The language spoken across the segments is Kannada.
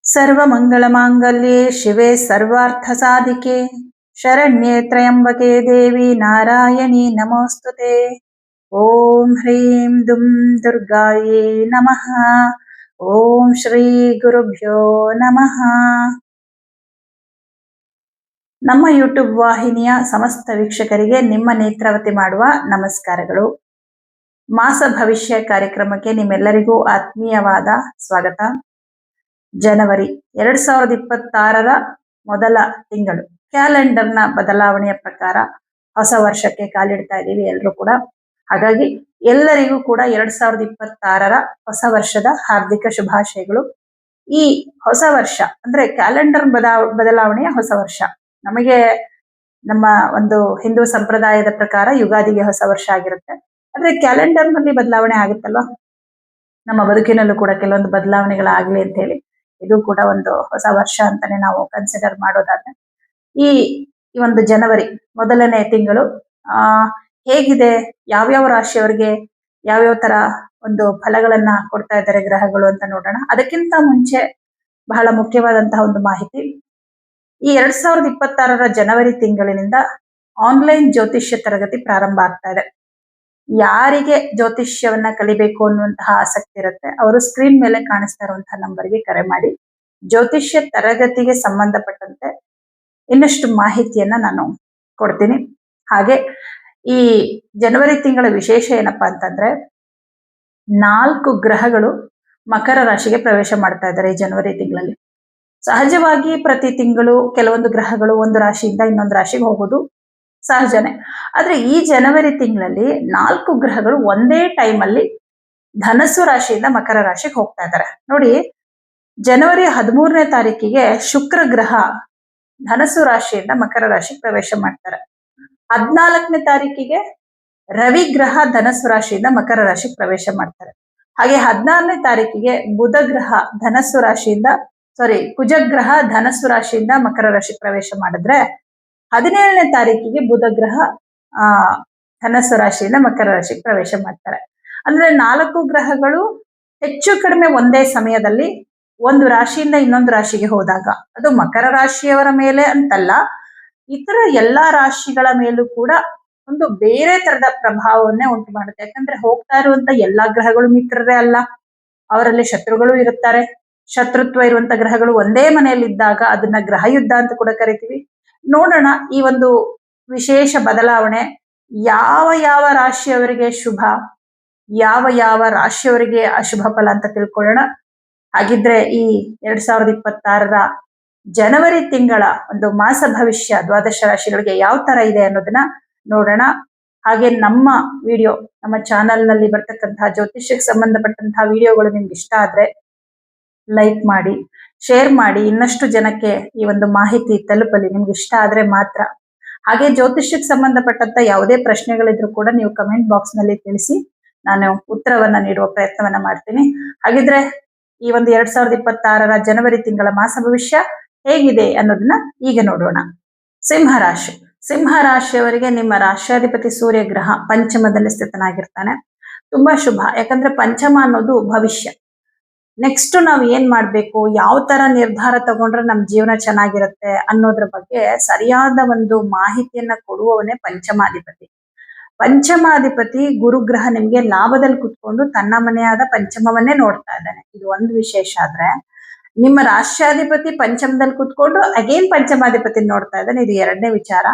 सर्वमङ्गलमाङ्गल्ये शिवे सर्वार्थसाधिके शरण्ये त्र्यम्बके देवी नारायणी नमोस्तुते। ॐ ह्रीं दुं दुर्गायै नमः। ॐ ಶ್ರೀ ಗುರುಭ್ಯೋ ನಮಃ. ನಮ್ಮ ಯೂಟ್ಯೂಬ್ ವಾಹಿನಿಯ ಸಮಸ್ತ ವೀಕ್ಷಕರಿಗೆ ನಿಮ್ಮ ನೇತ್ರಾವತಿ ಮಾಡುವ ನಮಸ್ಕಾರಗಳು. ಮಾಸ ಭವಿಷ್ಯ ಕಾರ್ಯಕ್ರಮಕ್ಕೆ ನಿಮ್ಮೆಲ್ಲರಿಗೂ ಆತ್ಮೀಯವಾದ ಸ್ವಾಗತ. ಜನವರಿ 2026ರ ಮೊದಲ ತಿಂಗಳು ಕ್ಯಾಲೆಂಡರ್ನ ಬದಲಾವಣೆಯ ಪ್ರಕಾರ ಹೊಸ ವರ್ಷಕ್ಕೆ ಕಾಲಿಡ್ತಾ ಇದ್ದೀವಿ ಎಲ್ಲರೂ ಕೂಡ. ಹಾಗಾಗಿ ಎಲ್ಲರಿಗೂ ಕೂಡ 2026ರ ಹೊಸ ವರ್ಷದ ಹಾರ್ದಿಕ ಶುಭಾಶಯಗಳು. ಈ ಹೊಸ ವರ್ಷ ಅಂದ್ರೆ ಕ್ಯಾಲೆಂಡರ್ ಬದಲಾವಣೆಯ ಹೊಸ ವರ್ಷ. ನಮಗೆ ನಮ್ಮ ಒಂದು ಹಿಂದೂ ಸಂಪ್ರದಾಯದ ಪ್ರಕಾರ ಯುಗಾದಿಗೆ ಹೊಸ ವರ್ಷ ಆಗಿರುತ್ತೆ. ಆದ್ರೆ ಕ್ಯಾಲೆಂಡರ್ ನಲ್ಲಿ ಬದಲಾವಣೆ ಆಗುತ್ತಲ್ವಾ, ನಮ್ಮ ಬದುಕಿನಲ್ಲೂ ಕೂಡ ಕೆಲವೊಂದು ಬದಲಾವಣೆಗಳಾಗ್ಲಿ ಅಂತ ಹೇಳಿ ಇದು ಕೂಡ ಒಂದು ಹೊಸ ವರ್ಷ ಅಂತಾನೆ ನಾವು ಕನ್ಸಿಡರ್ ಮಾಡೋದಾದ್ರೆ, ಈ ಒಂದು ಜನವರಿ ಮೊದಲನೇ ತಿಂಗಳು ಹೇಗಿದೆ, ಯಾವ್ಯಾವ ರಾಶಿಯವರಿಗೆ ಯಾವ್ಯಾವ ತರ ಒಂದು ಫಲಗಳನ್ನ ಕೊಡ್ತಾ ಇದ್ದಾರೆ ಗ್ರಹಗಳು ಅಂತ ನೋಡೋಣ. ಅದಕ್ಕಿಂತ ಮುಂಚೆ ಬಹಳ ಮುಖ್ಯವಾದಂತಹ ಒಂದು ಮಾಹಿತಿ, ಈ 2026ರ ಜನವರಿ ತಿಂಗಳಿನಿಂದ ಆನ್ಲೈನ್ ಜ್ಯೋತಿಷ್ಯ ತರಗತಿ ಪ್ರಾರಂಭ ಆಗ್ತಾ ಇದೆ. ಯಾರಿಗೆ ಜ್ಯೋತಿಷ್ಯವನ್ನ ಕಲಿಬೇಕು ಅನ್ನುವಂತಹ ಆಸಕ್ತಿ ಇರುತ್ತೆ ಅವರು ಸ್ಕ್ರೀನ್ ಮೇಲೆ ಕಾಣಿಸ್ತಾ ಇರುವಂತಹ ನಂಬರ್ಗೆ ಕರೆ ಮಾಡಿ ಜ್ಯೋತಿಷ್ಯ ತರಗತಿಗೆ ಸಂಬಂಧಪಟ್ಟಂತೆ ಇನ್ನಷ್ಟು ಮಾಹಿತಿಯನ್ನ ನಾನು ಕೊಡ್ತೀನಿ. ಹಾಗೆ ಈ ಜನವರಿ ತಿಂಗಳ ವಿಶೇಷ ಏನಪ್ಪಾ ಅಂತಂದ್ರೆ, 4 ಗ್ರಹಗಳು ಮಕರ ರಾಶಿಗೆ ಪ್ರವೇಶ ಮಾಡ್ತಾ ಇದ್ದಾರೆ ಈ ಜನವರಿ ತಿಂಗಳಲ್ಲಿ. ಸಹಜವಾಗಿ ಪ್ರತಿ ತಿಂಗಳು ಕೆಲವೊಂದು ಗ್ರಹಗಳು ಒಂದು ರಾಶಿಯಿಂದ ಇನ್ನೊಂದು ರಾಶಿಗೆ ಹೋಗೋದು ಸಹಜನೇ. ಆದ್ರೆ ಈ ಜನವರಿ ತಿಂಗಳಲ್ಲಿ 4 ಗ್ರಹಗಳು ಒಂದೇ ಟೈಮ್ ಅಲ್ಲಿ ಧನಸ್ಸು ರಾಶಿಯಿಂದ ಮಕರ ರಾಶಿಗೆ ಹೋಗ್ತಾ ಇದ್ದಾರೆ. ನೋಡಿ, ಜನವರಿ 13ನೇ ತಾರೀಕಿಗೆ ಶುಕ್ರ ಗ್ರಹ ಧನಸ್ಸು ರಾಶಿಯಿಂದ ಮಕರ ರಾಶಿಗೆ ಪ್ರವೇಶ ಮಾಡ್ತಾರೆ. 14ನೇ ತಾರೀಕಿಗೆ ರವಿ ಗ್ರಹ ಧನಸ್ಸು ರಾಶಿಯಿಂದ ಮಕರ ರಾಶಿಗೆ ಪ್ರವೇಶ ಮಾಡ್ತಾರೆ. ಹಾಗೆ 16ನೇ ತಾರೀಕಿಗೆ ಬುಧ ಗ್ರಹ ಧನಸ್ಸು ರಾಶಿಯಿಂದ ಕುಜಗ್ರಹ ಧನಸ್ಸು ರಾಶಿಯಿಂದ ಮಕರ ರಾಶಿಗೆ ಪ್ರವೇಶ ಮಾಡಿದ್ರೆ, 17ನೇ ತಾರೀಕಿಗೆ ಬುಧ ಗ್ರಹ ಧನಸ್ಸು ರಾಶಿಯಿಂದ ಮಕರ ರಾಶಿಗೆ ಪ್ರವೇಶ ಮಾಡ್ತಾರೆ. ಅಂದ್ರೆ 4 ಗ್ರಹಗಳು ಹೆಚ್ಚು ಕಡಿಮೆ ಒಂದೇ ಸಮಯದಲ್ಲಿ ಒಂದು ರಾಶಿಯಿಂದ ಇನ್ನೊಂದು ರಾಶಿಗೆ ಹೋದಾಗ, ಅದು ಮಕರ ರಾಶಿಯವರ ಮೇಲೆ ಅಂತಲ್ಲ, ಇತರ ಎಲ್ಲಾ ರಾಶಿಗಳ ಮೇಲೂ ಕೂಡ ಒಂದು ಬೇರೆ ತರದ ಪ್ರಭಾವವನ್ನೇ ಉಂಟು ಮಾಡುತ್ತೆ. ಯಾಕಂದ್ರೆ ಹೋಗ್ತಾ ಇರುವಂತ ಎಲ್ಲಾ ಗ್ರಹಗಳು ಮಿತ್ರರೇ ಅಲ್ಲ, ಅವರಲ್ಲಿ ಶತ್ರುಗಳು ಇರುತ್ತಾರೆ. ಶತ್ರುತ್ವ ಇರುವಂತ ಗ್ರಹಗಳು ಒಂದೇ ಮನೆಯಲ್ಲಿ ಇದ್ದಾಗ ಅದನ್ನ ಗ್ರಹ ಯುದ್ಧ ಅಂತ ಕೂಡ ಕರಿತೀವಿ. ನೋಡೋಣ ಈ ಒಂದು ವಿಶೇಷ ಬದಲಾವಣೆ ಯಾವ ಯಾವ ರಾಶಿಯವರಿಗೆ ಶುಭ, ಯಾವ ಯಾವ ರಾಶಿಯವರಿಗೆ ಅಶುಭ ಫಲ ಅಂತ ತಿಳ್ಕೊಳ್ಳೋಣ. ಹಾಗಿದ್ರೆ ಈ 2026ರ ಜನವರಿ ತಿಂಗಳ ಒಂದು ಮಾಸ ಭವಿಷ್ಯ 12 ರಾಶಿಗಳಿಗೆ ಯಾವ ತರ ಇದೆ ಅನ್ನೋದನ್ನ ನೋಡೋಣ. ಹಾಗೆ ನಮ್ಮ ವಿಡಿಯೋ, ನಮ್ಮ ಚಾನೆಲ್ ನಲ್ಲಿ ಬರ್ತಕ್ಕಂತಹ ಜ್ಯೋತಿಷ್ಯಕ್ಕೆ ಸಂಬಂಧಪಟ್ಟಂತಹ ವಿಡಿಯೋಗಳು ನಿಮ್ಗೆ ಇಷ್ಟ ಆದ್ರೆ ಲೈಕ್ ಮಾಡಿ, ಶೇರ್ ಮಾಡಿ, ಇನ್ನಷ್ಟು ಜನಕ್ಕೆ ಈ ಒಂದು ಮಾಹಿತಿ ತಲುಪಲಿ, ನಿಮ್ಗೆ ಇಷ್ಟ ಆದ್ರೆ ಮಾತ್ರ. ಹಾಗೆ ಜ್ಯೋತಿಷ್ಯಕ್ಕೆ ಸಂಬಂಧಪಟ್ಟಂತ ಯಾವುದೇ ಪ್ರಶ್ನೆಗಳಿದ್ರು ಕೂಡ ನೀವು ಕಮೆಂಟ್ ಬಾಕ್ಸ್ ನಲ್ಲಿ ತಿಳಿಸಿ, ನಾನು ಉತ್ತರವನ್ನ ನೀಡುವ ಪ್ರಯತ್ನವನ್ನ ಮಾಡ್ತೀನಿ. ಹಾಗಿದ್ರೆ ಈ ಒಂದು 2026ರ ಜನವರಿ ತಿಂಗಳ ಮಾಸ ಭವಿಷ್ಯ ಹೇಗಿದೆ ಅನ್ನೋದನ್ನ ಈಗ ನೋಡೋಣ. ಸಿಂಹರಾಶಿ. ಸಿಂಹರಾಶಿಯವರಿಗೆ ನಿಮ್ಮ ರಾಶ್ಯಾಧಿಪತಿ ಸೂರ್ಯ ಗ್ರಹ ಪಂಚಮದಲ್ಲಿ ಸ್ಥಿತನಾಗಿರ್ತಾನೆ. ತುಂಬಾ ಶುಭ. ಯಾಕಂದ್ರೆ ಪಂಚಮ ಅನ್ನೋದು ಭವಿಷ್ಯ. ನೆಕ್ಸ್ಟ್ ನಾವ್ ಏನ್ ಮಾಡ್ಬೇಕು, ಯಾವ ತರ ನಿರ್ಧಾರ ತಗೊಂಡ್ರೆ ನಮ್ ಜೀವನ ಚೆನ್ನಾಗಿರುತ್ತೆ ಅನ್ನೋದ್ರ ಬಗ್ಗೆ ಸರಿಯಾದ ಒಂದು ಮಾಹಿತಿಯನ್ನ ಕೊಡುವವನೇ ಪಂಚಮಾಧಿಪತಿ. ಪಂಚಮಾಧಿಪತಿ ಗುರುಗ್ರಹ ನಿಮ್ಗೆ ಲಾಭದಲ್ಲಿ ಕುತ್ಕೊಂಡು ತನ್ನ ಮನೆಯಾದ ಪಂಚಮವನ್ನೇ ನೋಡ್ತಾ ಇದ್ದಾನೆ. ಇದು ಒಂದು ವಿಶೇಷ. ಆದ್ರೆ ನಿಮ್ಮ ರಾಷ್ಟ್ರಾಧಿಪತಿ ಪಂಚಮದಲ್ಲಿ ಕುತ್ಕೊಂಡು ಅಗೇನ್ ಪಂಚಮಾಧಿಪತಿ ನೋಡ್ತಾ ಇದ್ದಾನೆ, ಇದು ಎರಡನೇ ವಿಚಾರ.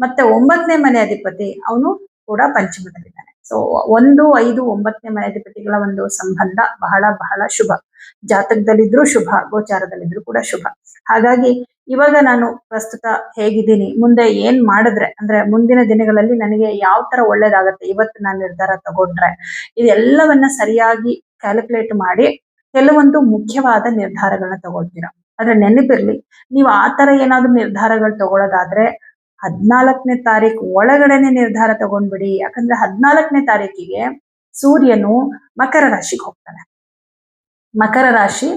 ಮತ್ತೆ 9ನೇ ಮನೆ ಅಧಿಪತಿ ಅವನು ಕೂಡ ಪಂಚಮದಲ್ಲಿದ್ದಾನೆ. ಸೊ 1, 5, 9ನೇ ಮನೆ ಅಧಿಪತಿಗಳ ಒಂದು ಸಂಬಂಧ ಬಹಳ ಬಹಳ ಶುಭ. ಜಾತಕದಲ್ಲಿದ್ರು ಶುಭ, ಗೋಚಾರದಲ್ಲಿದ್ರು ಕೂಡ ಶುಭ. ಹಾಗಾಗಿ ಇವಾಗ ನಾನು ಪ್ರಸ್ತುತ ಹೇಗಿದ್ದೀನಿ, ಮುಂದೆ ಏನ್ ಮಾಡಿದ್ರೆ ಅಂದ್ರೆ ಮುಂದಿನ ದಿನಗಳಲ್ಲಿ ನನಗೆ ಯಾವ ತರ ಒಳ್ಳೇದಾಗತ್ತೆ, ಇವತ್ತು ನಾನು ನಿರ್ಧಾರ ತಗೊಂಡ್ರೆ, ಇದೆಲ್ಲವನ್ನ ಸರಿಯಾಗಿ ಕ್ಯಾಲ್ಕುಲೇಟ್ ಮಾಡಿ ಕೆಲವೊಂದು ಮುಖ್ಯವಾದ ನಿರ್ಧಾರಗಳನ್ನ ತಗೊಳ್ತೀರಾ. ಆದ್ರೆ ನೆನಪಿರ್ಲಿ, ನೀವು ಆ ತರ ಏನಾದ್ರು ನಿರ್ಧಾರಗಳು ತಗೊಳ್ಳೋದಾದ್ರೆ 14ನೇ ತಾರೀಕು ಒಳಗಡೆನೆ ನಿರ್ಧಾರ ತಗೊಂಡ್ಬಿಡಿ. ಯಾಕಂದ್ರೆ 14ನೇ ತಾರೀಕಿಗೆ ಸೂರ್ಯನು ಮಕರ ರಾಶಿಗೆ ಹೋಗ್ತಾನೆ. ಮಕರ ರಾಶಿ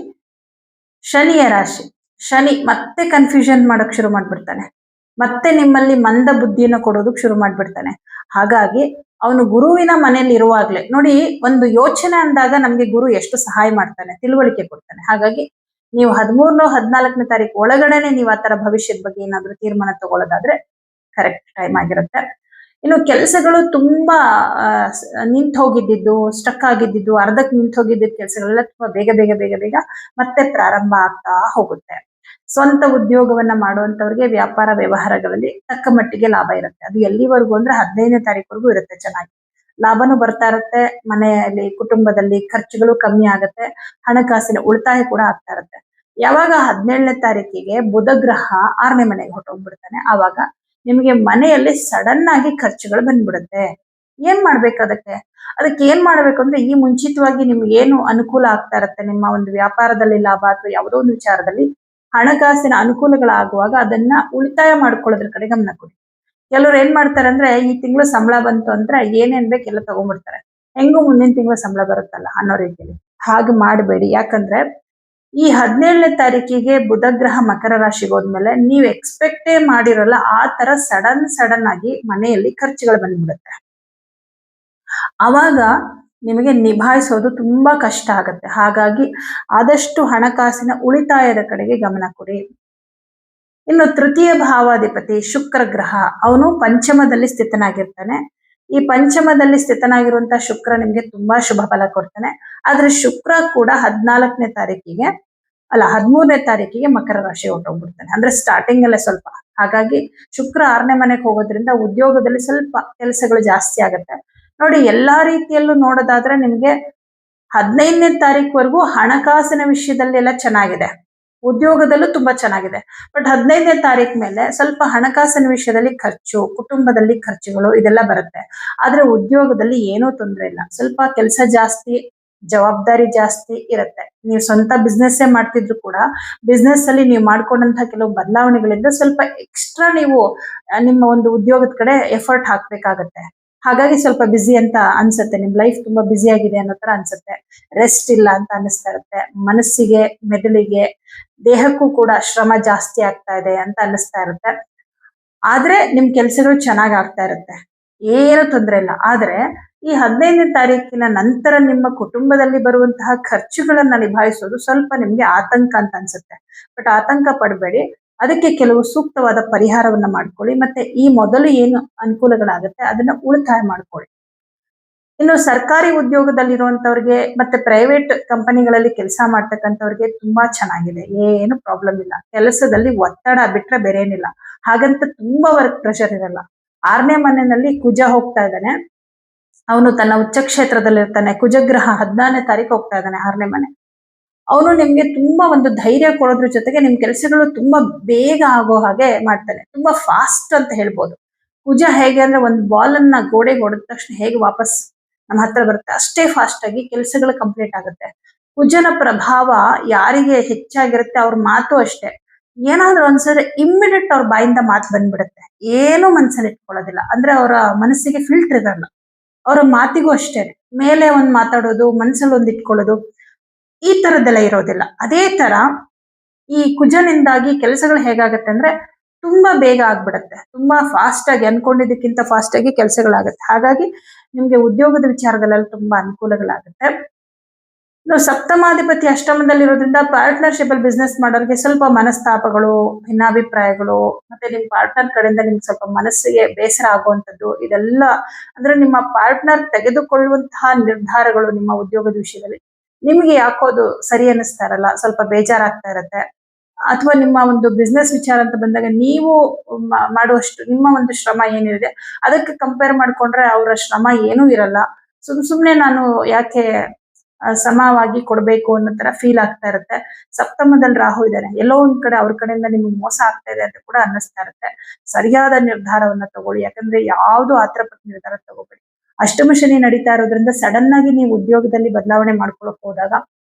ಶನಿಯ ರಾಶಿ. ಶನಿ ಮತ್ತೆ ಕನ್ಫ್ಯೂಷನ್ ಮಾಡಕ್ ಶುರು ಮಾಡ್ಬಿಡ್ತಾನೆ, ಮತ್ತೆ ನಿಮ್ಮಲ್ಲಿ ಮಂದ ಬುದ್ಧಿಯನ್ನು ಕೊಡೋದಕ್ಕೆ ಶುರು ಮಾಡ್ಬಿಡ್ತಾನೆ. ಹಾಗಾಗಿ ಅವನು ಗುರುವಿನ ಮನೆಯಲ್ಲಿ ಇರುವಾಗ್ಲೇ ನೋಡಿ, ಒಂದು ಯೋಚನೆ ಅಂದಾಗ ನಮ್ಗೆ ಗುರು ಎಷ್ಟು ಸಹಾಯ ಮಾಡ್ತಾನೆ, ತಿಳುವಳಿಕೆ ಕೊಡ್ತಾನೆ. ಹಾಗಾಗಿ ನೀವು 13 14ನೇ ತಾರೀಕು ಒಳಗಡೆನೆ ನೀವು ಆತರ ಭವಿಷ್ಯದ ಬಗ್ಗೆ ಏನಾದ್ರೂ ತೀರ್ಮಾನ ತಗೊಳ್ಳೋದಾದ್ರೆ ಕರೆಕ್ಟ್ ಟೈಮ್ ಆಗಿರುತ್ತೆ. ಇನ್ನು ಕೆಲಸಗಳು ತುಂಬಾ ನಿಂತು ಹೋಗಿದ್ದು, ಸ್ಟಕ್ ಆಗಿದ್ದು, ಅರ್ಧಕ್ಕೆ ನಿಂತು ಹೋಗಿದ್ದ ಕೆಲಸಗಳೆಲ್ಲ ತುಂಬಾ ಬೇಗ ಬೇಗ ಬೇಗ ಬೇಗ ಮತ್ತೆ ಪ್ರಾರಂಭ ಆಗ್ತಾ ಹೋಗುತ್ತೆ. ಸ್ವಂತ ಉದ್ಯೋಗವನ್ನ ಮಾಡುವಂತವ್ರಿಗೆ ವ್ಯಾಪಾರ ವ್ಯವಹಾರಗಳಲ್ಲಿ ತಕ್ಕ ಮಟ್ಟಿಗೆ ಲಾಭ ಇರುತ್ತೆ. ಅದು ಎಲ್ಲಿವರೆಗೂ ಅಂದ್ರೆ 15ನೇ ತಾರೀಕುವರೆಗೂ ಇರುತ್ತೆ ಚೆನ್ನಾಗಿ. ಲಾಭನೂ ಬರ್ತಾ ಇರುತ್ತೆ, ಮನೆಯಲ್ಲಿ ಕುಟುಂಬದಲ್ಲಿ ಖರ್ಚುಗಳು ಕಮ್ಮಿ ಆಗುತ್ತೆ, ಹಣಕಾಸಿನ ಉಳಿತಾಯ ಕೂಡ ಆಗ್ತಾ ಇರುತ್ತೆ. ಯಾವಾಗ 17ನೇ ತಾರೀಕಿಗೆ ಬುಧ ಗ್ರಹ 6ನೇ ಮನೆಗೆ ಹೊರಟೋಗ್ಬಿಡ್ತಾನೆ, ಆವಾಗ ನಿಮಗೆ ಮನೆಯಲ್ಲಿ ಸಡನ್ ಆಗಿ ಖರ್ಚುಗಳು ಬಂದ್ಬಿಡುತ್ತೆ. ಏನ್ ಮಾಡ್ಬೇಕು ಅದಕ್ಕೆ ಏನ್ ಮಾಡ್ಬೇಕು ಅಂದ್ರೆ, ಈ ಮುಂಚಿತವಾಗಿ ನಿಮ್ಗೆ ಏನು ಅನುಕೂಲ ಆಗ್ತಾ ಇರುತ್ತೆ ನಿಮ್ಮ ಒಂದು ವ್ಯಾಪಾರದಲ್ಲಿ ಲಾಭ ಅಥವಾ ಯಾವುದೋ ಒಂದು ವಿಚಾರದಲ್ಲಿ ಹಣಕಾಸಿನ ಅನುಕೂಲಗಳಾಗುವಾಗ ಅದನ್ನ ಉಳಿತಾಯ ಮಾಡ್ಕೊಳ್ಳೋದ್ರ ಕಡೆ ಗಮನ ಕೊಡಿ. ಕೆಲವ್ರು ಏನ್ ಮಾಡ್ತಾರೆ ಅಂದ್ರೆ, ಈ ತಿಂಗಳು ಸಂಬಳ ಬಂತು ಅಂದ್ರೆ ಏನೇನ್ ಬೇಕು ಎಲ್ಲ ತಗೊಂಡ್ಬಿಡ್ತಾರೆ, ಹೆಂಗು ಮುಂದಿನ ತಿಂಗಳು ಸಂಬಳ ಬರುತ್ತಲ್ಲ ಅನ್ನೋ ರೀತಿಯಲ್ಲಿ. ಹಾಗೆ ಮಾಡಬೇಡಿ. ಯಾಕಂದ್ರೆ ಈ 17ನೇ ತಾರೀಕಿಗೆ ಬುಧ ಗ್ರಹ ಮಕರ ರಾಶಿಗೆ ಹೋದ್ಮೇಲೆ ನೀವು ಎಕ್ಸ್ಪೆಕ್ಟೇ ಮಾಡಿರಲ್ಲ ಆ ತರ ಸಡನ್ ಆಗಿ ಮನೆಯಲ್ಲಿ ಖರ್ಚುಗಳು ಬಂದ್ಬಿಡುತ್ತೆ. ಅವಾಗ ನಿಮಗೆ ನಿಭಾಯಿಸೋದು ತುಂಬಾ ಕಷ್ಟ ಆಗತ್ತೆ. ಹಾಗಾಗಿ ಆದಷ್ಟು ಹಣಕಾಸಿನ ಉಳಿತಾಯದ ಕಡೆಗೆ ಗಮನ ಕೊಡಿ. ಇನ್ನು ತೃತೀಯ ಭಾವಾಧಿಪತಿ ಶುಕ್ರ ಗ್ರಹ, ಅವನು ಪಂಚಮದಲ್ಲಿ ಸ್ಥಿತನಾಗಿರ್ತಾನೆ. ಈ ಪಂಚಮದಲ್ಲಿ ಸ್ಥಿತನಾಗಿರುವಂತಹ ಶುಕ್ರ ನಿಮ್ಗೆ ತುಂಬಾ ಶುಭ ಫಲ ಕೊಡ್ತಾನೆ. ಆದ್ರೆ ಶುಕ್ರ ಕೂಡ 14ನೇ ತಾರೀಕಿಗೆ 13ನೇ ತಾರೀಕಿಗೆ ಮಕರ ರಾಶಿ ಹೊರಟೋಗ್ಬಿಡ್ತಾನೆ, ಅಂದ್ರೆ ಸ್ಟಾರ್ಟಿಂಗ್ ಅಲ್ಲೇ ಸ್ವಲ್ಪ. ಹಾಗಾಗಿ ಶುಕ್ರ 6ನೇ ಮನೆಗೆ ಹೋಗೋದ್ರಿಂದ ಉದ್ಯೋಗದಲ್ಲಿ ಸ್ವಲ್ಪ ಕೆಲಸಗಳು ಜಾಸ್ತಿ ಆಗತ್ತೆ. ನೋಡಿ, ಎಲ್ಲಾ ರೀತಿಯಲ್ಲೂ ನೋಡೋದಾದ್ರೆ ನಿಮ್ಗೆ 15ನೇ ತಾರೀಕುವರೆಗೂ ಹಣಕಾಸಿನ ವಿಷಯದಲ್ಲಿ ಎಲ್ಲ ಚೆನ್ನಾಗಿದೆ, ಉದ್ಯೋಗದಲ್ಲೂ ತುಂಬಾ ಚೆನ್ನಾಗಿದೆ. ಬಟ್ 15ನೇ ತಾರೀಕು ಮೇಲೆ ಸ್ವಲ್ಪ ಹಣಕಾಸಿನ ವಿಷಯದಲ್ಲಿ ಖರ್ಚು, ಕುಟುಂಬದಲ್ಲಿ ಖರ್ಚುಗಳು ಇದೆಲ್ಲ ಬರುತ್ತೆ. ಆದ್ರೆ ಉದ್ಯೋಗದಲ್ಲಿ ಏನೂ ತೊಂದರೆ ಇಲ್ಲ, ಸ್ವಲ್ಪ ಕೆಲಸ ಜಾಸ್ತಿ, ಜವಾಬ್ದಾರಿ ಜಾಸ್ತಿ ಇರುತ್ತೆ. ನೀವು ಸ್ವಂತ ಬಿಸ್ನೆಸ್ ಮಾಡ್ತಿದ್ರು ಕೂಡ ಬಿಸ್ನೆಸ್ ಅಲ್ಲಿ ನೀವು ಮಾಡ್ಕೊಂಡಂತಹ ಕೆಲವು ಬದಲಾವಣೆಗಳಿಂದ ಸ್ವಲ್ಪ ಎಕ್ಸ್ಟ್ರಾ ನೀವು ನಿಮ್ಮ ಒಂದು ಉದ್ಯೋಗದ ಕಡೆ ಎಫರ್ಟ್ ಹಾಕ್ಬೇಕಾಗತ್ತೆ. ಹಾಗಾಗಿ ಸ್ವಲ್ಪ ಬಿಸಿ ಅಂತ ಅನ್ಸುತ್ತೆ, ನಿಮ್ ಲೈಫ್ ತುಂಬಾ ಬಿಸಿ ಆಗಿದೆ ಅನ್ನೋ ತರ ಅನ್ಸುತ್ತೆ. ರೆಸ್ಟ್ ಇಲ್ಲ ಅಂತ ಅನಿಸ್ತಾ ಇರುತ್ತೆ, ಮನಸ್ಸಿಗೆ, ಮೆದುಳಿಗೆ, ದೇಹಕ್ಕೂ ಕೂಡ ಶ್ರಮ ಜಾಸ್ತಿ ಆಗ್ತಾ ಇದೆ ಅಂತ ಅನಿಸ್ತಾ ಇರುತ್ತೆ. ಆದ್ರೆ ನಿಮ್ ಕೆಲ್ಸಗಳು ಚೆನ್ನಾಗ್ ಆಗ್ತಾ ಇರುತ್ತೆ, ಏನು ತೊಂದರೆ ಇಲ್ಲ. ಆದ್ರೆ ಈ 15ನೇ ತಾರೀಕಿನ ನಂತರ ನಿಮ್ಮ ಕುಟುಂಬದಲ್ಲಿ ಬರುವಂತಹ ಖರ್ಚುಗಳನ್ನ ನಿಭಾಯಿಸೋದು ಸ್ವಲ್ಪ ನಿಮ್ಗೆ ಆತಂಕ ಅಂತ ಅನ್ಸುತ್ತೆ. ಬಟ್ ಆತಂಕ ಪಡಬೇಡಿ, ಅದಕ್ಕೆ ಕೆಲವು ಸೂಕ್ತವಾದ ಪರಿಹಾರವನ್ನ ಮಾಡ್ಕೊಳ್ಳಿ. ಮತ್ತೆ ಈ ಮೊದಲು ಏನು ಅನುಕೂಲಗಳಾಗುತ್ತೆ ಅದನ್ನ ಉಳಿತಾಯ ಮಾಡ್ಕೊಳ್ಳಿ. ಇನ್ನು ಸರ್ಕಾರಿ ಉದ್ಯೋಗದಲ್ಲಿರುವಂತವ್ರಿಗೆ ಮತ್ತೆ ಪ್ರೈವೇಟ್ ಕಂಪನಿಗಳಲ್ಲಿ ಕೆಲಸ ಮಾಡ್ತಕ್ಕಂಥವ್ರಿಗೆ ತುಂಬಾ ಚೆನ್ನಾಗಿದೆ, ಏನು ಪ್ರಾಬ್ಲಮ್ ಇಲ್ಲ. ಕೆಲಸದಲ್ಲಿ ಒತ್ತಡ ಬಿಟ್ರೆ ಬೇರೆ ಏನಿಲ್ಲ. ಹಾಗಂತ ತುಂಬಾ ವರ್ಕ್ ಪ್ರೆಷರ್ ಇರಲ್ಲ. 6ನೇ ಮನೆಯಲ್ಲಿ ಕುಜ ಹೋಗ್ತಾ ಇದ್ದಾನೆ, ಅವನು ತನ್ನ ಉಚ್ಚ ಕ್ಷೇತ್ರದಲ್ಲಿ ಇರ್ತಾನೆ. ಕುಜಗ್ರಹ 14ನೇ ತಾರೀಕು ಹೋಗ್ತಾ ಇದ್ದಾನೆ 6ನೇ ಮನೆ. ಅವನು ನಿಮ್ಗೆ ತುಂಬಾ ಒಂದು ಧೈರ್ಯ ಕೊಡೋದ್ರ ಜೊತೆಗೆ ನಿಮ್ ಕೆಲಸಗಳು ತುಂಬಾ ಬೇಗ ಆಗೋ ಹಾಗೆ ಮಾಡ್ತಾನೆ, ತುಂಬಾ ಫಾಸ್ಟ್ ಅಂತ ಹೇಳ್ಬೋದು. ಕುಜ ಹೇಗೆ ಅಂದ್ರೆ, ಒಂದು ಬಾಲ್ ಅನ್ನ ಗೋಡೆಗೆ ಹೊಡೆದ ತಕ್ಷಣ ಹೇಗೆ ವಾಪಸ್ ನಮ್ಮ ಹತ್ರ ಬರುತ್ತೆ, ಅಷ್ಟೇ ಫಾಸ್ಟ್ ಆಗಿ ಕೆಲಸಗಳು ಕಂಪ್ಲೀಟ್ ಆಗುತ್ತೆ. ಕುಜನ ಪ್ರಭಾವ ಯಾರಿಗೆ ಹೆಚ್ಚಾಗಿರುತ್ತೆ ಅವ್ರ ಮಾತು ಅಷ್ಟೇ, ಏನಾದ್ರೂ ಒಂದ್ಸರಿ ಇಮ್ಮಿಡಿಯೇಟ್ ಅವ್ರ ಬಾಯಿಂದ ಮಾತು ಬಂದ್ಬಿಡುತ್ತೆ, ಏನು ಮನ್ಸಲ್ಲಿ ಇಟ್ಕೊಳ್ಳೋದಿಲ್ಲ. ಅಂದ್ರೆ ಅವರ ಮನಸ್ಸಿಗೆ ಫಿಲ್ಟರ್ ಇರಲ್ಲ, ಅವರ ಮಾತಿಗೂ ಅಷ್ಟೇ. ಮೇಲೆ ಒಂದ್ ಮಾತಾಡೋದು, ಮನ್ಸಲ್ಲಿ ಒಂದ್ ಇಟ್ಕೊಳ್ಳೋದು, ಈ ತರದ್ದೆಲ್ಲ ಇರೋದಿಲ್ಲ. ಅದೇ ತರ ಈ ಕುಜನಿಂದಾಗಿ ಕೆಲಸಗಳು ಹೇಗಾಗತ್ತೆ ಅಂದ್ರೆ ತುಂಬಾ ಬೇಗ ಆಗ್ಬಿಡತ್ತೆ, ತುಂಬಾ ಫಾಸ್ಟ್ ಆಗಿ, ಅನ್ಕೊಂಡಿದ್ದಕ್ಕಿಂತ ಫಾಸ್ಟ್ ಆಗಿ ಕೆಲಸಗಳಾಗತ್ತೆ. ಹಾಗಾಗಿ ನಿಮ್ಗೆ ಉದ್ಯೋಗದ ವಿಚಾರದಲ್ಲೆಲ್ಲ ತುಂಬಾ ಅನುಕೂಲಗಳಾಗುತ್ತೆ. ಇನ್ನು ಸಪ್ತಮಾಧಿಪತಿ ಅಷ್ಟಮದಲ್ಲಿರೋದ್ರಿಂದ ಪಾರ್ಟ್ನರ್ಶಿಪ್ ಅಲ್ಲಿ ಬಿಸ್ನೆಸ್ ಮಾಡೋರಿಗೆ ಸ್ವಲ್ಪ ಮನಸ್ತಾಪಗಳು, ಭಿನ್ನಾಭಿಪ್ರಾಯಗಳು, ಮತ್ತೆ ನಿಮ್ ಪಾರ್ಟ್ನರ್ ಕಡೆಯಿಂದ ನಿಮ್ಗೆ ಸ್ವಲ್ಪ ಮನಸ್ಸಿಗೆ ಬೇಸರ ಆಗುವಂಥದ್ದು, ಇದೆಲ್ಲ ಅಂದ್ರೆ ನಿಮ್ಮ ಪಾರ್ಟ್ನರ್ ತೆಗೆದುಕೊಳ್ಳುವಂತಹ ನಿರ್ಧಾರಗಳು ನಿಮ್ಮ ಉದ್ಯೋಗದ ವಿಷಯದಲ್ಲಿ ನಿಮ್ಗೆ ಯಾಕೋ ಅದು ಸರಿ ಅನ್ನಿಸ್ತಾ ಇರಲ್ಲ, ಸ್ವಲ್ಪ ಬೇಜಾರಾಗ್ತಾ ಇರತ್ತೆ. ಅಥವಾ ನಿಮ್ಮ ಒಂದು ಬಿಸ್ನೆಸ್ ವಿಚಾರ ಅಂತ ಬಂದಾಗ ನೀವು ಮಾಡುವಷ್ಟು ನಿಮ್ಮ ಒಂದು ಶ್ರಮ ಏನಿದೆ ಅದಕ್ಕೆ ಕಂಪೇರ್ ಮಾಡ್ಕೊಂಡ್ರೆ ಅವರ ಶ್ರಮ ಏನೂ ಇರಲ್ಲ. ಸುಮ್ನೆ ನಾನು ಯಾಕೆ ಸಮವಾಗಿ ಕೊಡ್ಬೇಕು ಅನ್ನೋ ತರ ಫೀಲ್ ಆಗ್ತಾ ಇರುತ್ತೆ. ಸಪ್ತಮದಲ್ಲಿ ರಾಹು ಇದ್ದಾನೆ, ಎಲ್ಲೋ ಒಂದ್ ಕಡೆ ಅವ್ರ ಕಡೆಯಿಂದ ನಿಮ್ಗೆ ಮೋಸ ಆಗ್ತಾ ಇದೆ ಅಂತ ಕೂಡ ಅನ್ನಿಸ್ತಾ ಇರುತ್ತೆ. ಸರಿಯಾದ ನಿರ್ಧಾರವನ್ನ ತಗೊಳ್ಳಿ, ಯಾಕಂದ್ರೆ ಯಾವ್ದು ಆತ್ರಪಟ್ಟ ನಿರ್ಧಾರ ತಗೋಬೇಡಿ. ಅಷ್ಟಮ ಶನಿ ನಡೀತಾ ಇರೋದ್ರಿಂದ ಸಡನ್ ಆಗಿ ನೀವು ಉದ್ಯೋಗದಲ್ಲಿ ಬದಲಾವಣೆ ಮಾಡ್ಕೊಳಕ್ ಹೋದಾಗ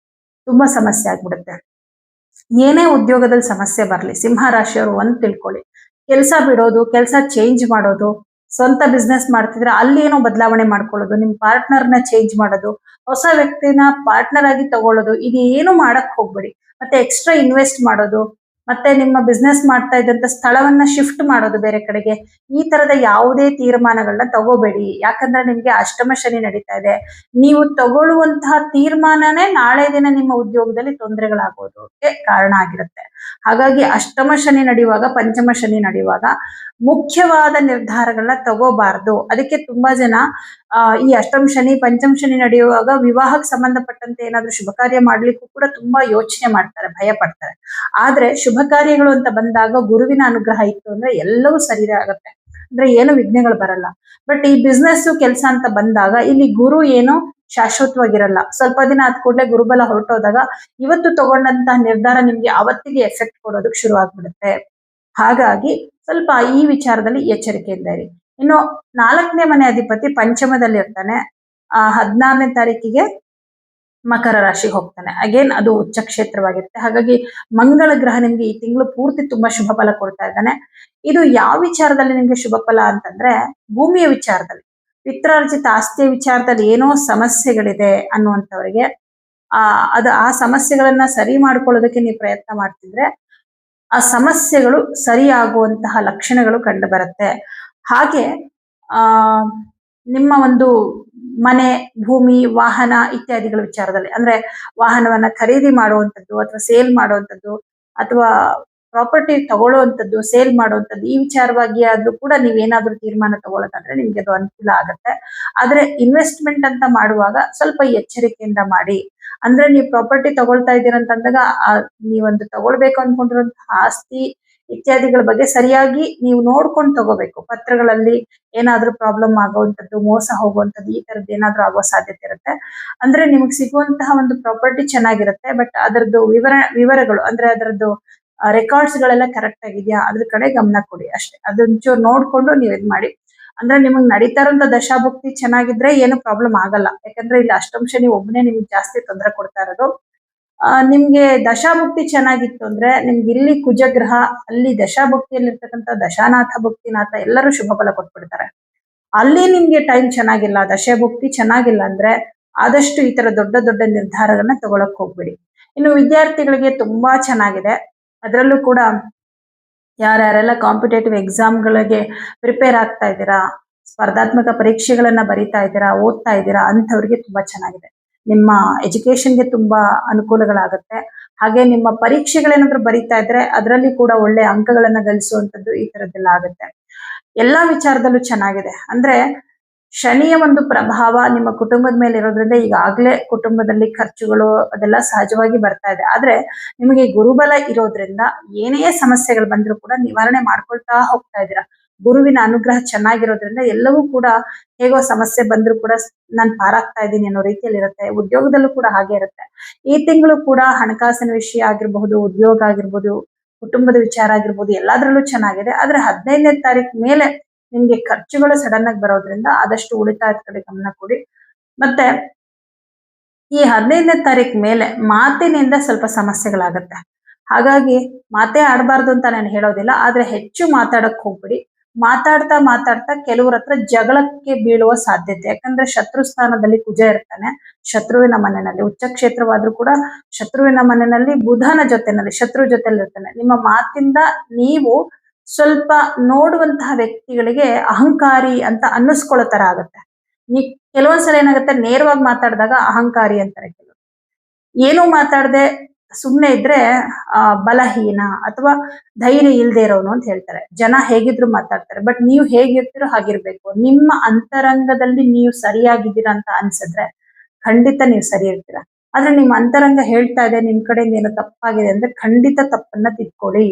ತುಂಬಾ ಸಮಸ್ಯೆ ಆಗ್ಬಿಡುತ್ತೆ. ಏನೇ ಉದ್ಯೋಗದಲ್ಲಿ ಸಮಸ್ಯೆ ಬರ್ಲಿ, ಸಿಂಹ ರಾಶಿಯವರು ಒಂದ್ ತಿಳ್ಕೊಳ್ಳಿ, ಕೆಲಸ ಬಿಡೋದು, ಕೆಲಸ ಚೇಂಜ್ ಮಾಡೋದು, ಸ್ವಂತ ಬಿಸ್ನೆಸ್ ಮಾಡ್ತಿದ್ರೆ ಅಲ್ಲಿ ಏನೋ ಬದಲಾವಣೆ ಮಾಡ್ಕೊಳ್ಳೋದು, ನಿಮ್ ಪಾರ್ಟ್ನರ್ನ ಚೇಂಜ್ ಮಾಡೋದು, ಹೊಸ ವ್ಯಕ್ತಿನ ಪಾರ್ಟ್ನರ್ ಆಗಿ ತಗೊಳ್ಳೋದು, ಇದು ಏನು ಮಾಡಕ್ ಹೋಗ್ಬೇಡಿ. ಮತ್ತೆ ಎಕ್ಸ್ಟ್ರಾ ಇನ್ವೆಸ್ಟ್ ಮಾಡೋದು, ಮತ್ತೆ ನಿಮ್ಮ ಬಿಸ್ನೆಸ್ ಮಾಡ್ತಾ ಇದ್ದಂತ ಸ್ಥಳವನ್ನ ಶಿಫ್ಟ್ ಮಾಡೋದು ಬೇರೆ ಕಡೆಗೆ, ಈ ತರದ ಯಾವುದೇ ತೀರ್ಮಾನಗಳನ್ನ ತಗೋಬೇಡಿ. ಯಾಕಂದ್ರೆ ನಿಮ್ಗೆ ಅಷ್ಟಮ ಶನಿ ನಡೀತಾ ಇದೆ. ನೀವು ತಗೊಳ್ಳುವಂತಹ ತೀರ್ಮಾನನೇ ನಾಳೆ ದಿನ ನಿಮ್ಮ ಉದ್ಯೋಗದಲ್ಲಿ ತೊಂದರೆಗಳಾಗೋದಕ್ಕೆ ಕಾರಣ ಆಗಿರುತ್ತೆ. ಹಾಗಾಗಿ ಅಷ್ಟಮ ಶನಿ ನಡೆಯುವಾಗ, ಪಂಚಮ ಶನಿ ನಡೆಯುವಾಗ ಮುಖ್ಯವಾದ ನಿರ್ಧಾರಗಳನ್ನ ತಗೋಬಾರ್ದು. ಅದಕ್ಕೆ ತುಂಬಾ ಜನ ಈ ಅಷ್ಟಮ ಶನಿ, ಪಂಚಮ ಶನಿ ನಡೆಯುವಾಗ ವಿವಾಹಕ್ಕೆ ಸಂಬಂಧಪಟ್ಟಂತೆ ಏನಾದ್ರೂ ಶುಭ ಕಾರ್ಯ ಮಾಡ್ಲಿಕ್ಕೂ ಕೂಡ ತುಂಬಾ ಯೋಚನೆ ಮಾಡ್ತಾರೆ, ಭಯ ಪಡ್ತಾರೆ. ಆದ್ರೆ ಶುಭ ಕಾರ್ಯಗಳು ಅಂತ ಬಂದಾಗ ಗುರುವಿನ ಅನುಗ್ರಹ ಇತ್ತು ಅಂದ್ರೆ ಎಲ್ಲವೂ ಸರಿ ಆಗತ್ತೆ. ಅಂದ್ರೆ ಏನು ವಿಘ್ನಗಳು ಬರಲ್ಲ. ಬಟ್ ಈ ಬಿಸ್ನೆಸ್ ಕೆಲಸ ಅಂತ ಬಂದಾಗ ಇಲ್ಲಿ ಗುರು ಏನು ಶಾಶ್ವತವಾಗಿರಲ್ಲ. ಸ್ವಲ್ಪ ದಿನ ಆದ ಕೂಡಲೇ ಗುರುಬಲ ಹೊರಟೋದಾಗ ಇವತ್ತು ತಗೊಂಡಂತಹ ನಿರ್ಧಾರ ನಿಮ್ಗೆ ಅವತ್ತಿಗೆ ಎಫೆಕ್ಟ್ ಕೊಡೋದಕ್ಕೆ ಶುರು ಆಗ್ಬಿಡುತ್ತೆ. ಹಾಗಾಗಿ ಸ್ವಲ್ಪ ಈ ವಿಚಾರದಲ್ಲಿ ಎಚ್ಚರಿಕೆಯಿಂದ ಇರಿ. ಇನ್ನು 4ನೇ ಮನೆ ಅಧಿಪತಿ ಪಂಚಮದಲ್ಲಿ ಇರ್ತಾನೆ. 16ನೇ ತಾರೀಕಿಗೆ ಮಕರ ರಾಶಿಗೆ ಹೋಗ್ತಾನೆ. ಅಗೇನ್ ಅದು ಉಚ್ಚ ಕ್ಷೇತ್ರವಾಗಿರುತ್ತೆ. ಹಾಗಾಗಿ ಮಂಗಳ ಗ್ರಹ ನಿಮ್ಗೆ ಈ ತಿಂಗಳು ಪೂರ್ತಿ ತುಂಬಾ ಶುಭ ಫಲ ಕೊಡ್ತಾ ಇದ್ದಾನೆ. ಇದು ಯಾವ ವಿಚಾರದಲ್ಲಿ ನಿಮ್ಗೆ ಶುಭ ಫಲ ಅಂತಂದ್ರೆ, ಭೂಮಿಯ ವಿಚಾರದಲ್ಲಿ, ಪಿತ್ರಾರ್ಜಿತ ಆಸ್ತಿಯ ವಿಚಾರದಲ್ಲಿ ಏನೋ ಸಮಸ್ಯೆಗಳಿದೆ ಅನ್ನುವಂಥವ್ರಿಗೆ ಆ ಸಮಸ್ಯೆಗಳನ್ನ ಸರಿ ಮಾಡ್ಕೊಳ್ಳೋದಕ್ಕೆ ನೀವು ಪ್ರಯತ್ನ ಮಾಡ್ತಿದ್ರೆ ಆ ಸಮಸ್ಯೆಗಳು ಸರಿಯಾಗುವಂತಹ ಲಕ್ಷಣಗಳು ಕಂಡು ಬರುತ್ತೆ. ಹಾಗೆ ಆ ನಿಮ್ಮ ಒಂದು ಮನೆ, ಭೂಮಿ, ವಾಹನ ಇತ್ಯಾದಿಗಳ ವಿಚಾರದಲ್ಲಿ, ಅಂದ್ರೆ ವಾಹನವನ್ನ ಖರೀದಿ ಮಾಡುವಂಥದ್ದು ಅಥವಾ ಸೇಲ್ ಮಾಡುವಂಥದ್ದು ಅಥವಾ ಪ್ರಾಪರ್ಟಿ ತಗೊಳ್ಳುವಂಥದ್ದು, ಸೇಲ್ ಮಾಡುವಂಥದ್ದು, ಈ ವಿಚಾರವಾಗಿ ಆದ್ರೂ ಕೂಡ ನೀವೇನಾದ್ರೂ ತೀರ್ಮಾನ ತಗೊಳ್ಳೋದಾದ್ರೆ ನಿಮ್ಗೆ ಅದು ಅನುಕೂಲ ಆಗುತ್ತೆ. ಆದ್ರೆ ಇನ್ವೆಸ್ಟ್ಮೆಂಟ್ ಅಂತ ಮಾಡುವಾಗ ಸ್ವಲ್ಪ ಎಚ್ಚರಿಕೆಯಿಂದ ಮಾಡಿ. ಅಂದ್ರೆ ನೀವು ಪ್ರಾಪರ್ಟಿ ತಗೊಳ್ತಾ ಇದ್ದೀರ ಅಂತಂದಾಗ ನೀವೊಂದು ತಗೊಳ್ಬೇಕು ಅನ್ಕೊಂಡಿರುವಂತಹ ಆಸ್ತಿ ಇತ್ಯಾದಿಗಳ ಬಗ್ಗೆ ಸರಿಯಾಗಿ ನೀವು ನೋಡ್ಕೊಂಡು ತಗೋಬೇಕು. ಪತ್ರಗಳಲ್ಲಿ ಏನಾದ್ರೂ ಪ್ರಾಬ್ಲಮ್ ಆಗುವಂಥದ್ದು, ಮೋಸ ಹೋಗುವಂಥದ್ದು, ಈ ತರದ್ದು ಏನಾದ್ರೂ ಆಗೋ ಸಾಧ್ಯತೆ ಇರುತ್ತೆ. ಅಂದ್ರೆ ನಿಮ್ಗೆ ಸಿಗುವಂತಹ ಒಂದು ಪ್ರಾಪರ್ಟಿ ಚೆನ್ನಾಗಿರುತ್ತೆ, ಬಟ್ ಅದರದ್ದು ವಿವರಗಳು ಅಂದ್ರೆ ಅದರದ್ದು ರೆಕಾರ್ಡ್ಸ್ ಗಳೆಲ್ಲ ಕರೆಕ್ಟ್ ಆಗಿದೆಯಾ ಅದ್ರ ಕಡೆ ಗಮನ ಕೊಡಿ ಅಷ್ಟೇ. ಅದೊಂಚೂರು ನೋಡ್ಕೊಂಡು ನೀವು ಇದ್ ಮಾಡಿ. ಅಂದ್ರೆ ನಿಮಗ್ ನಡೀತಾ ಇರೋಂಥ ದಶಾಭುಕ್ತಿ ಚೆನ್ನಾಗಿದ್ರೆ ಏನು ಪ್ರಾಬ್ಲಮ್ ಆಗಲ್ಲ. ಯಾಕಂದ್ರೆ ಇಲ್ಲಿ ಅಷ್ಟಮ ಶನಿ ಒಬ್ಬನೇ ನಿಮ್ಗೆ ಜಾಸ್ತಿ ತೊಂದರೆ ಕೊಡ್ತಾ ಇರೋದು. ನಿಮ್ಗೆ ದಶಾಭುಕ್ತಿ ಚೆನ್ನಾಗಿತ್ತು ಅಂದ್ರೆ ನಿಮ್ಗೆ ಇಲ್ಲಿ ಕುಜಗ್ರಹ, ಅಲ್ಲಿ ದಶಾಭುಕ್ತಿಯಲ್ಲಿರ್ತಕ್ಕಂಥ ದಶಾನಾಥ, ಭುಕ್ತಿನಾಥ ಎಲ್ಲರೂ ಶುಭ ಫಲ ಕೊಟ್ಬಿಡ್ತಾರೆ. ಅಲ್ಲಿ ನಿಮ್ಗೆ ಟೈಮ್ ಚೆನ್ನಾಗಿಲ್ಲ, ದಶಾಭುಕ್ತಿ ಚೆನ್ನಾಗಿಲ್ಲ ಅಂದ್ರೆ ಆದಷ್ಟು ಈ ತರ ದೊಡ್ಡ ದೊಡ್ಡ ನಿರ್ಧಾರಗಳನ್ನ ತಗೊಳಕ್ ಹೋಗ್ಬಿಡಿ. ಇನ್ನು ವಿದ್ಯಾರ್ಥಿಗಳಿಗೆ ತುಂಬಾ ಚೆನ್ನಾಗಿದೆ. ಅದರಲ್ಲೂ ಕೂಡ ಯಾರ್ಯಾರೆಲ್ಲ ಕಾಂಪಿಟೇಟಿವ್ ಎಕ್ಸಾಮ್ಗಳಿಗೆ ಪ್ರಿಪೇರ್ ಆಗ್ತಾ ಇದ್ದೀರಾ, ಸ್ಪರ್ಧಾತ್ಮಕ ಪರೀಕ್ಷೆಗಳನ್ನ ಬರೀತಾ ಇದ್ದೀರಾ, ಓದ್ತಾ ಇದ್ದೀರಾ ಅಂಥವ್ರಿಗೆ ತುಂಬಾ ಚೆನ್ನಾಗಿದೆ. ನಿಮ್ಮ ಎಜುಕೇಶನ್ಗೆ ತುಂಬಾ ಅನುಕೂಲಗಳಾಗುತ್ತೆ. ಹಾಗೆ ನಿಮ್ಮ ಪರೀಕ್ಷೆಗಳೇನಾದ್ರೂ ಬರೀತಾ ಇದ್ರೆ ಅದರಲ್ಲಿ ಕೂಡ ಒಳ್ಳೆ ಅಂಕಗಳನ್ನ ಗಳಿಸುವಂಥದ್ದು ಈ ತರದ್ದೆಲ್ಲ ಆಗುತ್ತೆ. ಎಲ್ಲಾ ವಿಚಾರದಲ್ಲೂ ಚೆನ್ನಾಗಿದೆ. ಅಂದ್ರೆ ಶನಿಯ ಒಂದು ಪ್ರಭಾವ ನಿಮ್ಮ ಕುಟುಂಬದ ಮೇಲೆ ಇರೋದ್ರಿಂದ ಈಗಾಗಲೇ ಕುಟುಂಬದಲ್ಲಿ ಖರ್ಚುಗಳು ಅದೆಲ್ಲ ಸಹಜವಾಗಿ ಬರ್ತಾ ಇದೆ. ಆದ್ರೆ ನಿಮಗೆ ಗುರುಬಲ ಇರೋದ್ರಿಂದ ಏನೇ ಸಮಸ್ಯೆಗಳು ಬಂದ್ರೂ ಕೂಡ ನಿವಾರಣೆ ಮಾಡ್ಕೊಳ್ತಾ ಹೋಗ್ತಾ ಇದ್ದೀರಾ. ಗುರುವಿನ ಅನುಗ್ರಹ ಚೆನ್ನಾಗಿರೋದ್ರಿಂದ ಎಲ್ಲವೂ ಕೂಡ ಹೇಗೋ ಸಮಸ್ಯೆ ಬಂದ್ರೂ ಕೂಡ ನಾನು ಪಾರಾಗ್ತಾ ಇದ್ದೀನಿ ಅನ್ನೋ ರೀತಿಯಲ್ಲಿ ಇರುತ್ತೆ. ಉದ್ಯೋಗದಲ್ಲೂ ಕೂಡ ಹಾಗೆ ಇರುತ್ತೆ. ಈ ತಿಂಗಳು ಕೂಡ ಹಣಕಾಸಿನ ವಿಷಯ ಆಗಿರ್ಬಹುದು, ಉದ್ಯೋಗ ಆಗಿರ್ಬೋದು, ಕುಟುಂಬದ ವಿಚಾರ ಆಗಿರ್ಬೋದು, ಎಲ್ಲಾದ್ರಲ್ಲೂ ಚೆನ್ನಾಗಿದೆ. ಆದ್ರೆ 15ನೇ ತಾರೀಕು ಮೇಲೆ ನಿಮ್ಗೆ ಖರ್ಚುಗಳು ಸಡನ್ ಆಗಿ ಬರೋದ್ರಿಂದ ಆದಷ್ಟು ಉಳಿತಾಯದ ಕಡೆ ಗಮನ ಕೊಡಿ. ಮತ್ತೆ ಈ 15ನೇ ತಾರೀಕು ಮೇಲೆ ಮಾತಿನಿಂದ ಸ್ವಲ್ಪ ಸಮಸ್ಯೆಗಳಾಗತ್ತೆ. ಹಾಗಾಗಿ ಮಾತೇ ಆಡಬಾರ್ದು ಅಂತ ನಾನು ಹೇಳೋದಿಲ್ಲ, ಆದ್ರೆ ಹೆಚ್ಚು ಮಾತಾಡಕ್ ಹೋಗ್ಬಿಡಿ. ಮಾತಾಡ್ತಾ ಮಾತಾಡ್ತಾ ಕೆಲವ್ರ ಹತ್ರ ಜಗಳಕ್ಕೆ ಬೀಳುವ ಸಾಧ್ಯತೆ. ಯಾಕಂದ್ರೆ ಶತ್ರು ಸ್ಥಾನದಲ್ಲಿ ಕುಜ ಇರ್ತಾನೆ, ಶತ್ರುವಿನ ಮನೆಯಲ್ಲಿ. ಉಚ್ಚ ಕ್ಷೇತ್ರವಾದ್ರೂ ಕೂಡ ಶತ್ರುವಿನ ಮನೆಯಲ್ಲಿ ಬುಧನ ಜೊತೆನಲ್ಲಿ, ಶತ್ರು ಜೊತೆಲಿ ಇರ್ತಾನೆ. ನಿಮ್ಮ ಮಾತಿಂದ ನೀವು ಸ್ವಲ್ಪ ನೋಡುವಂತಹ ವ್ಯಕ್ತಿಗಳಿಗೆ ಅಹಂಕಾರಿ ಅಂತ ಅನ್ನಿಸ್ಕೊಳ್ಳೋ ತರ ಆಗುತ್ತೆ. ಕೆಲವೊಂದ್ಸಲ ಏನಾಗುತ್ತೆ, ನೇರವಾಗಿ ಮಾತಾಡಿದಾಗ ಅಹಂಕಾರಿ ಅಂತಾರೆ ಕೆಲವರು. ಏನು ಮಾತಾಡದೆ ಸುಮ್ನೆ ಇದ್ರೆ ಬಲಹೀನ ಅಥವಾ ಧೈರ್ಯ ಇಲ್ದೇ ಇರೋನು ಅಂತ ಹೇಳ್ತಾರೆ. ಜನ ಹೇಗಿದ್ರು ಮಾತಾಡ್ತಾರೆ, ಬಟ್ ನೀವು ಹೇಗಿರ್ತೀರೋ ಹಾಗಿರ್ಬೇಕು. ನಿಮ್ಮ ಅಂತರಂಗದಲ್ಲಿ ನೀವು ಸರಿಯಾಗಿದ್ದೀರಾ ಅಂತ ಅನ್ಸಿದ್ರೆ ಖಂಡಿತ ನೀವು ಸರಿ ಇರ್ತೀರ. ಆದ್ರೆ ನಿಮ್ಮ ಅಂತರಂಗ ಹೇಳ್ತಾ ಇದೆ ನಿಮ್ ಕಡೆಯಿಂದ ಏನೋ ತಪ್ಪಾಗಿದೆ ಅಂದ್ರೆ ಖಂಡಿತ ತಪ್ಪನ್ನ ತಿದ್ಕೊಳ್ಳಿ.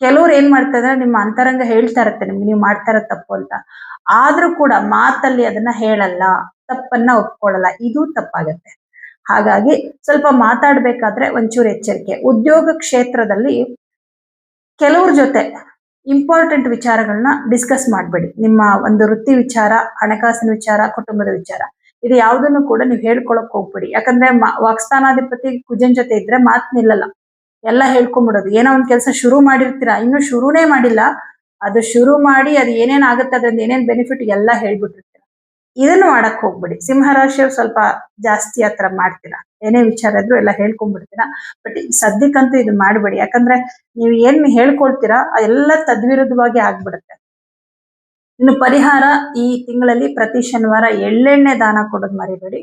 ಕೆಲವ್ರು ಏನ್ ಮಾಡ್ತಾ ಇದ್ರೆ ನಿಮ್ಮ ಅಂತರಂಗ ಹೇಳ್ತಾ ಇರತ್ತೆ ನಿಮ್ಗೆ ನೀವು ಮಾಡ್ತಾ ಇರೋ ತಪ್ಪು ಅಂತ, ಆದ್ರೂ ಕೂಡ ಮಾತಲ್ಲಿ ಅದನ್ನ ಹೇಳಲ್ಲ, ತಪ್ಪನ್ನ ಒಪ್ಕೊಳ್ಳಲ್ಲ. ಇದು ತಪ್ಪಾಗತ್ತೆ. ಹಾಗಾಗಿ ಸ್ವಲ್ಪ ಮಾತಾಡ್ಬೇಕಾದ್ರೆ ಒಂಚೂರು ಎಚ್ಚರಿಕೆ. ಉದ್ಯೋಗ ಕ್ಷೇತ್ರದಲ್ಲಿ ಕೆಲವ್ರ ಜೊತೆ ಇಂಪಾರ್ಟೆಂಟ್ ವಿಚಾರಗಳನ್ನ ಡಿಸ್ಕಸ್ ಮಾಡ್ಬೇಡಿ. ನಿಮ್ಮ ಒಂದು ವೃತ್ತಿ ವಿಚಾರ, ಹಣಕಾಸಿನ ವಿಚಾರ, ಕುಟುಂಬದ ವಿಚಾರ, ಇದು ಯಾವುದನ್ನು ಕೂಡ ನೀವು ಹೇಳ್ಕೊಳಕ್ ಹೋಗ್ಬೇಡಿ. ಯಾಕಂದ್ರೆ ವಾಕ್ಸ್ಥಾನಾಧಿಪತಿ ಕುಜನ್ ಜೊತೆ ಇದ್ರೆ ಮಾತ್ ನಿಲ್ಲಲ್ಲ, ಎಲ್ಲ ಹೇಳ್ಕೊಂಡ್ಬಿಡೋದು. ಏನೋ ಒಂದ್ ಕೆಲಸ ಶುರು ಮಾಡಿರ್ತೀರಾ, ಇನ್ನು ಶುರುನೇ ಮಾಡಿಲ್ಲ, ಅದು ಶುರು ಮಾಡಿ ಅದು ಏನೇನ್ ಆಗುತ್ತೆ, ಅದ್ರಿಂದ ಏನೇನ್ ಬೆನಿಫಿಟ್ ಎಲ್ಲ ಹೇಳ್ಬಿಟ್ಟಿರ್ತೀರ. ಇದನ್ನು ಮಾಡಕ್ ಹೋಗ್ಬಿಡಿ. ಸಿಂಹ ರಾಶಿಯವ್ರು ಸ್ವಲ್ಪ ಜಾಸ್ತಿ ಆತರ ಮಾಡ್ತೀರಾ, ಏನೇ ವಿಚಾರ ಇದ್ರು ಎಲ್ಲ ಹೇಳ್ಕೊಂಡ್ಬಿಡ್ತೀರಾ. ಬಟ್ ಸದ್ಯಕ್ಕಂತೂ ಇದು ಮಾಡ್ಬೇಡಿ, ಯಾಕಂದ್ರೆ ನೀವು ಏನ್ ಹೇಳ್ಕೊಳ್ತೀರಾ ಎಲ್ಲ ತದ್ವಿರುದ್ಧವಾಗಿ ಆಗ್ಬಿಡುತ್ತೆ. ಇನ್ನು ಪರಿಹಾರ, ಈ ತಿಂಗಳಲ್ಲಿ ಪ್ರತಿ ಶನಿವಾರ ಎಳ್ಳೆಣ್ಣೆ ದಾನ ಕೊಡೋದು ಮರಿಬೇಡಿ.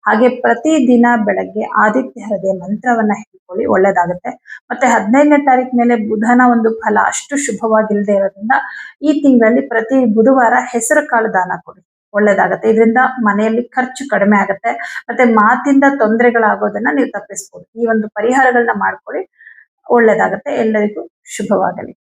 ಹಾಗೆ ಪ್ರತಿ ದಿನ ಬೆಳಗ್ಗೆ ಆದಿತ್ಯ ಹೃದಯ ಮಂತ್ರವನ್ನ ಹೇಳ್ಕೊಳ್ಳಿ, ಒಳ್ಳೇದಾಗುತ್ತೆ. ಮತ್ತೆ 15ನೇ ತಾರೀಕು ಮೇಲೆ ಬುಧನ ಒಂದು ಫಲ ಅಷ್ಟು ಶುಭವಾಗಿಲ್ಲದೆ ಇರೋದ್ರಿಂದ ಈ ತಿಂಗಳಲ್ಲಿ ಪ್ರತಿ ಬುಧವಾರ ಹೆಸರು ಕಾಳು ದಾನ ಕೊಡಿ, ಒಳ್ಳೇದಾಗತ್ತೆ. ಇದರಿಂದ ಮನೆಯಲ್ಲಿ ಖರ್ಚು ಕಡಿಮೆ ಆಗುತ್ತೆ, ಮತ್ತೆ ಮಾತಿಂದ ತೊಂದರೆಗಳಾಗೋದನ್ನ ನೀವು ತಪ್ಪಿಸ್ಬೋದು. ಈ ಒಂದು ಪರಿಹಾರಗಳನ್ನ ಮಾಡ್ಕೊಳ್ಳಿ, ಒಳ್ಳೇದಾಗತ್ತೆ. ಎಲ್ಲರಿಗೂ ಶುಭವಾಗಲಿ.